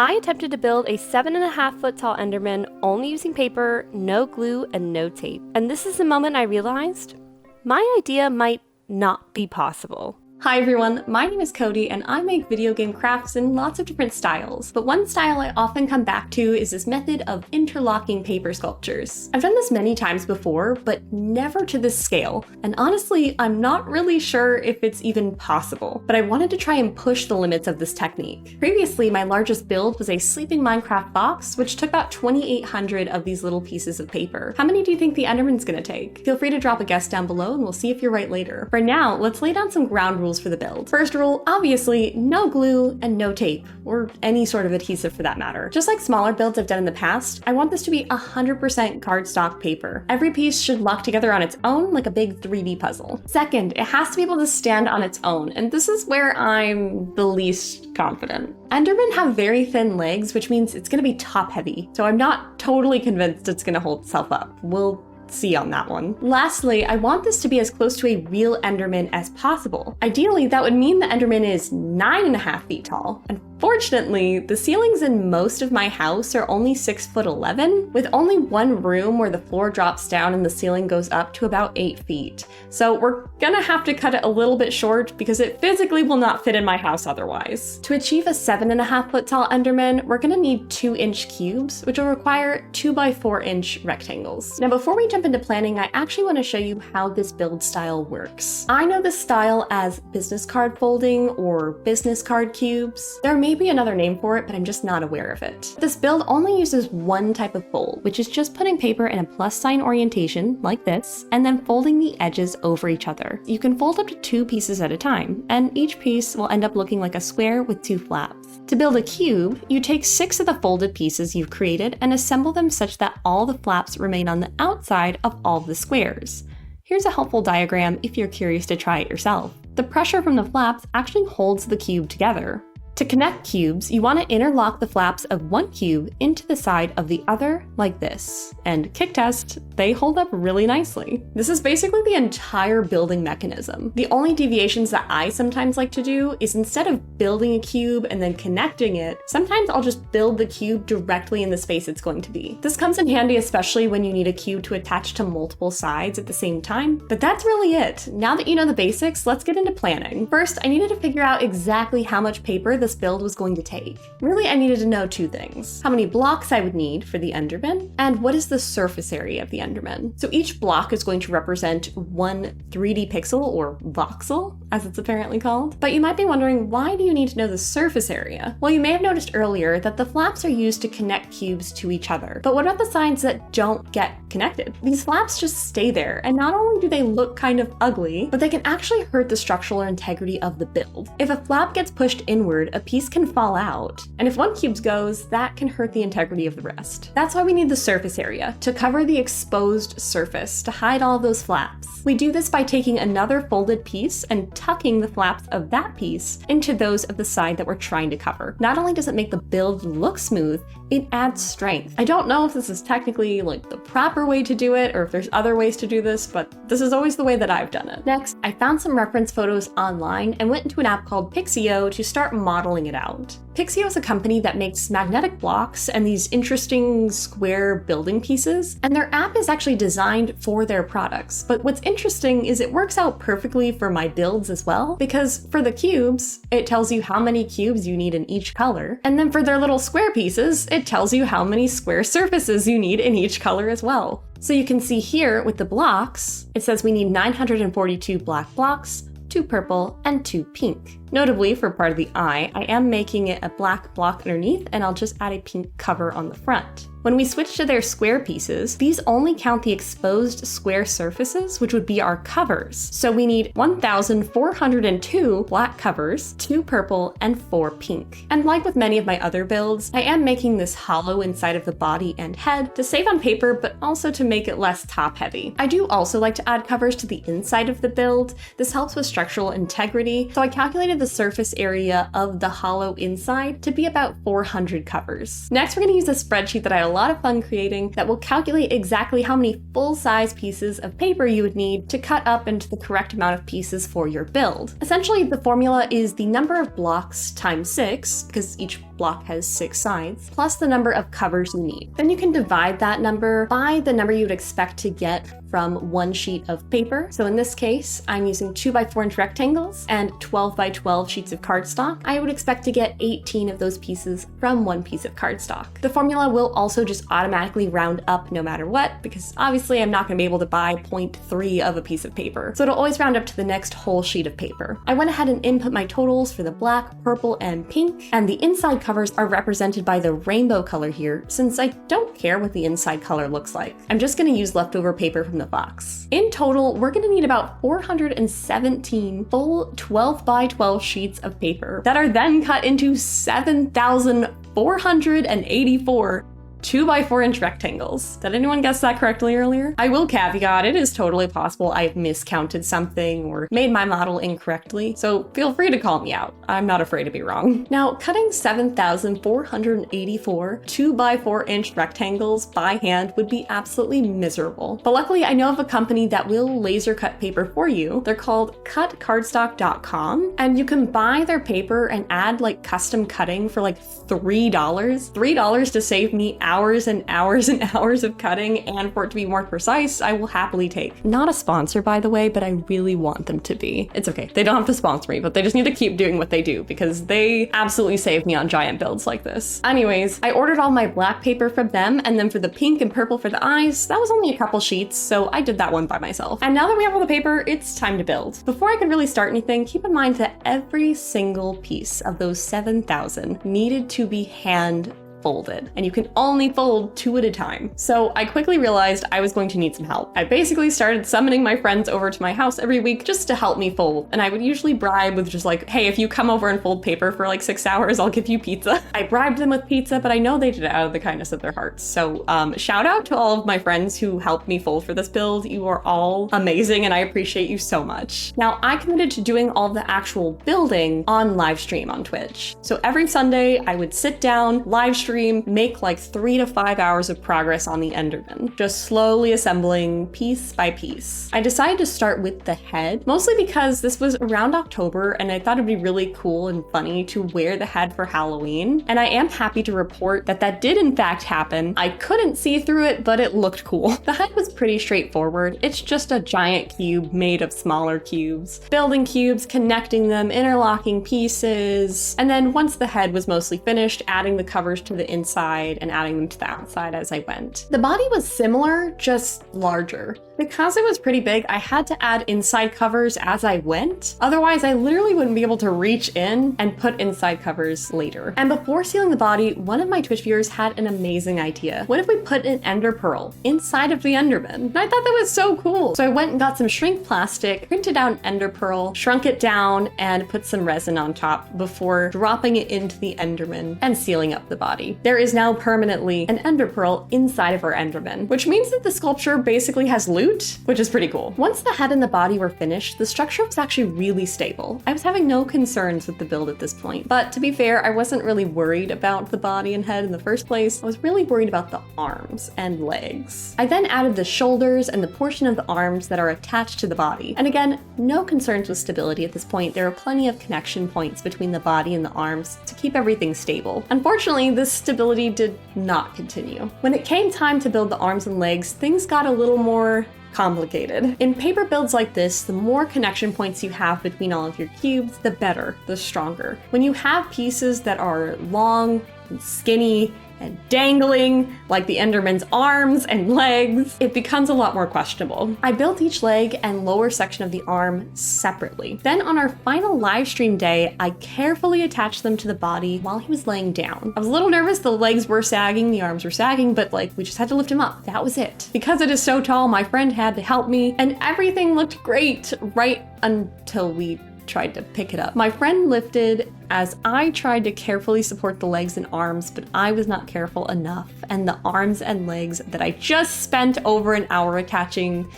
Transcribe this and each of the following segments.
I attempted to build a 7.5-foot tall Enderman only using paper, no glue, and no tape. And this is the moment I realized my idea might not be possible. Hi everyone, my name is Cody and I make video game crafts in lots of different styles, but one style I often come back to is this method of interlocking paper sculptures. I've done this many times before, but never to this scale, and honestly, I'm not really sure if it's even possible, but I wanted to try and push the limits of this technique. Previously, my largest build was a sleeping Minecraft box, which took about 2,800 of these little pieces of paper. How many do you think the Enderman's gonna take? Feel free to drop a guess down below and we'll see if you're right later. For now, let's lay down some ground rules for the build. First rule, obviously, no glue and no tape, or any sort of adhesive for that matter. Just like smaller builds I've done in the past, I want this to be 100% cardstock paper. Every piece should lock together on its own like a big 3D puzzle. Second, it has to be able to stand on its own, and this is where I'm the least confident. Endermen have very thin legs, which means it's gonna be top heavy, so I'm not totally convinced it's gonna hold itself up. We'll see on that one. Lastly, I want this to be as close to a real Enderman as possible. Ideally, that would mean the Enderman is 9.5 feet tall. Unfortunately, the ceilings in most of my house are only 6'11", with only one room where the floor drops down and the ceiling goes up to about 8 feet. So we're gonna have to cut it a little bit short because it physically will not fit in my house otherwise. To achieve a 7.5 foot tall Enderman, we're gonna need 2-inch cubes, which will require 2x4-inch rectangles. Now, before we jump into planning, I actually want to show you how this build style works. I know this style as business card folding or business card cubes. There may be another name for it, but I'm just not aware of it. This build only uses one type of fold, which is just putting paper in a plus sign orientation like this, and then folding the edges over each other. You can fold up to 2 pieces at a time, and each piece will end up looking like a square with 2 flaps. To build a cube, you take 6 of the folded pieces you've created and assemble them such that all the flaps remain on the outside of all the squares. Here's a helpful diagram if you're curious to try it yourself. The pressure from the flaps actually holds the cube together. To connect cubes, you want to interlock the flaps of one cube into the side of the other like this. And kick test, they hold up really nicely. This is basically the entire building mechanism. The only deviations that I sometimes like to do is instead of building a cube and then connecting it, sometimes I'll just build the cube directly in the space it's going to be. This comes in handy especially when you need a cube to attach to multiple sides at the same time, but that's really it. Now that you know the basics, let's get into planning. First, I needed to figure out exactly how much paper this build was going to take. Really, I needed to know 2 things. How many blocks I would need for the Enderman, and what is the surface area of the Enderman. So each block is going to represent one 3D pixel, or voxel, as it's apparently called. But you might be wondering, why do you need to know the surface area? Well, you may have noticed earlier that the flaps are used to connect cubes to each other. But what about the sides that don't get connected? These flaps just stay there, and not only do they look kind of ugly, but they can actually hurt the structural integrity of the build. If a flap gets pushed inward, a piece can fall out, and if one cube goes, that can hurt the integrity of the rest. That's why we need the surface area, to cover the exposed surface, to hide all of those flaps. We do this by taking another folded piece and tucking the flaps of that piece into those of the side that we're trying to cover. Not only does it make the build look smooth, it adds strength. I don't know if this is technically like the proper way to do it or if there's other ways to do this, but this is always the way that I've done it. Next, I found some reference photos online and went into an app called Pixio to start modeling it out. Pixio is a company that makes magnetic blocks and these interesting square building pieces, and their app is actually designed for their products. But what's interesting is it works out perfectly for my builds as well, because for the cubes, it tells you how many cubes you need in each color, and then for their little square pieces, it tells you how many square surfaces you need in each color as well. So you can see here with the blocks, it says we need 942 black blocks, 2 purple, and 2 pink. Notably, for part of the eye, I am making it a black block underneath, and I'll just add a pink cover on the front. When we switch to their square pieces, these only count the exposed square surfaces, which would be our covers. So we need 1,402 black covers, 2 purple, and 4 pink. And like with many of my other builds, I am making this hollow inside of the body and head to save on paper, but also to make it less top heavy. I do also like to add covers to the inside of the build. This helps with structural integrity, so I calculated the surface area of the hollow inside to be about 400 covers. Next, we're going to use a spreadsheet that I a lot of fun creating that will calculate exactly how many full-size pieces of paper you would need to cut up into the correct amount of pieces for your build. Essentially, the formula is the number of blocks times 6, because each block has 6 sides, plus the number of covers you need. Then you can divide that number by the number you would expect to get from one sheet of paper. So in this case, I'm using 2x4 rectangles and 12x12 sheets of cardstock. I would expect to get 18 of those pieces from one piece of cardstock. The formula will also just automatically round up no matter what, because obviously I'm not going to be able to buy 0.3 of a piece of paper. So it'll always round up to the next whole sheet of paper. I went ahead and input my totals for the black, purple, and pink, and the inside covers are represented by the rainbow color here, since I don't care what the inside color looks like. I'm just going to use leftover paper from the box. In total, we're going to need about 417 full 12x12 sheets of paper that are then cut into 7,484 2x4 rectangles. Did anyone guess that correctly earlier? I will caveat, it is totally possible I've miscounted something or made my model incorrectly, so feel free to call me out. I'm not afraid to be wrong. Now, cutting 7,484 2x4 rectangles by hand would be absolutely miserable. But luckily, I know of a company that will laser cut paper for you. They're called cutcardstock.com, and you can buy their paper and add like custom cutting for like $3. $3 to save me hours and hours and hours of cutting, and for it to be more precise, I will happily take. Not a sponsor, by the way, but I really want them to be. It's okay, they don't have to sponsor me, but they just need to keep doing what they do because they absolutely save me on giant builds like this. Anyways, I ordered all my black paper from them, and then for the pink and purple for the eyes, that was only a couple sheets, so I did that one by myself. And now that we have all the paper, it's time to build. Before I could really start anything, keep in mind that every single piece of those 7,000 needed to be hand folded, and you can only fold 2 at a time. So I quickly realized I was going to need some help. I basically started summoning my friends over to my house every week just to help me fold, and I would usually bribe with just like, hey, if you come over and fold paper for like 6 hours, I'll give you pizza. I bribed them with pizza, but I know they did it out of the kindness of their hearts. So shout out to all of my friends who helped me fold for this build. You are all amazing, and I appreciate you so much. Now, I committed to doing all the actual building on live stream on Twitch. So every Sunday, I would sit down, live stream, make like 3 to 5 hours of progress on the Enderman, just slowly assembling piece by piece. I decided to start with the head, mostly because this was around October and I thought it'd be really cool and funny to wear the head for Halloween. And I am happy to report that that did in fact happen. I couldn't see through it, but it looked cool. The head was pretty straightforward. It's just a giant cube made of smaller cubes. Building cubes, connecting them, interlocking pieces, and then once the head was mostly finished, adding the covers to the inside and adding them to the outside as I went. The body was similar, just larger. Because it was pretty big, I had to add inside covers as I went. Otherwise, I literally wouldn't be able to reach in and put inside covers later. And before sealing the body, one of my Twitch viewers had an amazing idea. What if we put an ender pearl inside of the Enderman? And I thought that was so cool. So I went and got some shrink plastic, printed out an ender pearl, shrunk it down, and put some resin on top before dropping it into the Enderman and sealing up the body. There is now permanently an ender pearl inside of our Enderman, which means that the sculpture basically has loot, which is pretty cool. Once the head and the body were finished, the structure was actually really stable. I was having no concerns with the build at this point, but to be fair, I wasn't really worried about the body and head in the first place. I was really worried about the arms and legs. I then added the shoulders and the portion of the arms that are attached to the body. And again, no concerns with stability at this point. There are plenty of connection points between the body and the arms to keep everything stable. Unfortunately, this stability did not continue. When it came time to build the arms and legs, things got a little more complicated. In paper builds like this, the more connection points you have between all of your cubes, the better, the stronger. When you have pieces that are long and skinny and dangling, like the Enderman's arms and legs, it becomes a lot more questionable. I built each leg and lower section of the arm separately. Then on our final live stream day, I carefully attached them to the body while he was laying down. I was a little nervous, the legs were sagging, the arms were sagging, but like we just had to lift him up. That was it. Because it is so tall, my friend had to help me, and everything looked great right until we tried to pick it up. My friend lifted as I tried to carefully support the legs and arms, but I was not careful enough, and the arms and legs that I just spent over an hour attaching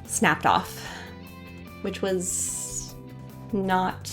snapped off, which was not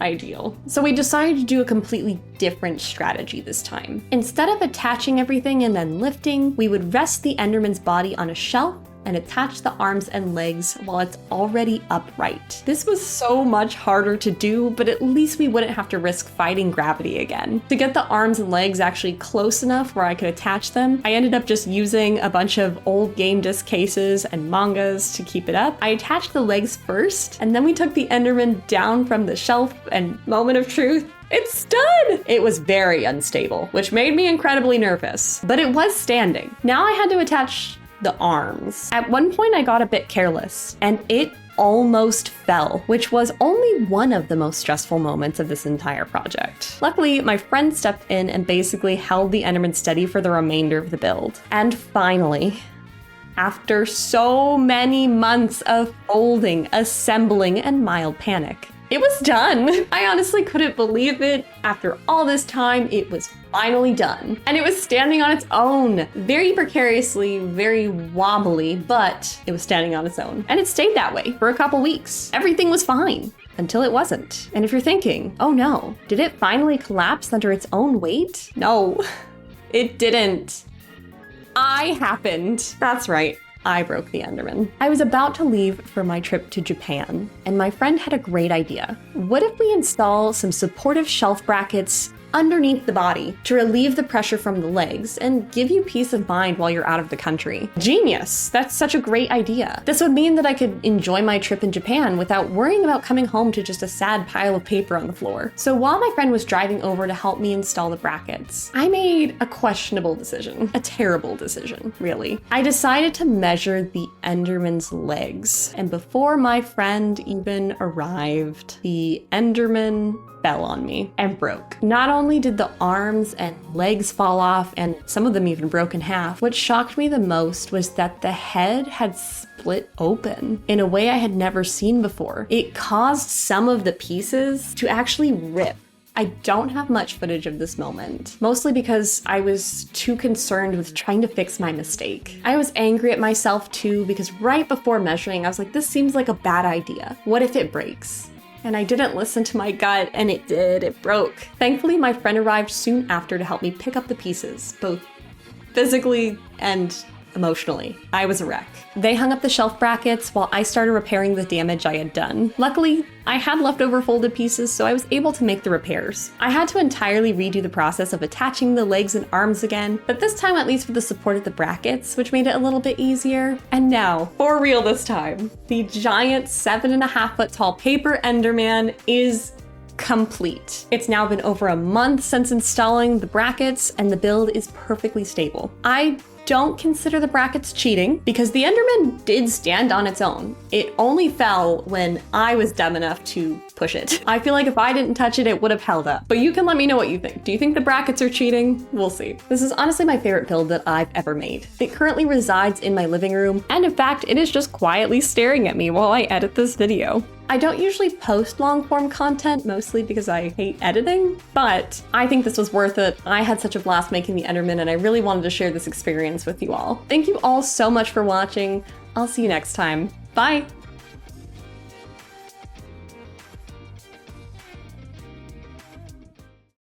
ideal. So we decided to do a completely different strategy this time. Instead of attaching everything and then lifting, we would rest the Enderman's body on a shelf and attach the arms and legs while it's already upright. This was so much harder to do, but at least we wouldn't have to risk fighting gravity again. To get the arms and legs actually close enough where I could attach them, I ended up just using a bunch of old game disc cases and mangas to keep it up. I attached the legs first, and then we took the Enderman down from the shelf, and moment of truth, it stood! It was very unstable, which made me incredibly nervous, but it was standing. Now I had to attach the arms. At one point I got a bit careless, and it almost fell, which was only one of the most stressful moments of this entire project. Luckily, my friend stepped in and basically held the Enderman steady for the remainder of the build. And finally, after so many months of folding, assembling, and mild panic, it was done. I honestly couldn't believe it. After all this time, it was finally done. And it was standing on its own. Very precariously, very wobbly, but it was standing on its own. And it stayed that way for a couple weeks. Everything was fine until it wasn't. And if you're thinking, oh no, did it finally collapse under its own weight? No, it didn't. I happened. That's right. I broke the Enderman. I was about to leave for my trip to Japan, and my friend had a great idea. What if we install some supportive shelf brackets underneath the body to relieve the pressure from the legs and give you peace of mind while you're out of the country? Genius! That's such a great idea. This would mean that I could enjoy my trip in Japan without worrying about coming home to just a sad pile of paper on the floor. So while my friend was driving over to help me install the brackets, I made a questionable decision. A terrible decision, really. I decided to measure the Enderman's legs, and before my friend even arrived, the Enderman fell on me and broke. Not only did the arms and legs fall off, and some of them even broke in half, what shocked me the most was that the head had split open in a way I had never seen before. It caused some of the pieces to actually rip. I don't have much footage of this moment, mostly because I was too concerned with trying to fix my mistake. I was angry at myself too, because right before measuring, I was like, this seems like a bad idea. What if it breaks? And I didn't listen to my gut, and it did. It broke. Thankfully, my friend arrived soon after to help me pick up the pieces, both physically and emotionally. I was a wreck. They hung up the shelf brackets while I started repairing the damage I had done. Luckily, I had leftover folded pieces, so I was able to make the repairs. I had to entirely redo the process of attaching the legs and arms again, but this time at least with the support of the brackets, which made it a little bit easier. And now, for real this time, the giant 7.5 foot tall paper Enderman is complete. It's now been over a month since installing the brackets, and the build is perfectly stable. I don't consider the brackets cheating because the Enderman did stand on its own. It only fell when I was dumb enough to push it. I feel like if I didn't touch it, it would have held up. But you can let me know what you think. Do you think the brackets are cheating? We'll see. This is honestly my favorite build that I've ever made. It currently resides in my living room, and in fact, it is just quietly staring at me while I edit this video. I don't usually post long-form content, mostly because I hate editing, but I think this was worth it. I had such a blast making the Enderman, and I really wanted to share this experience with you all. Thank you all so much for watching. I'll see you next time. Bye!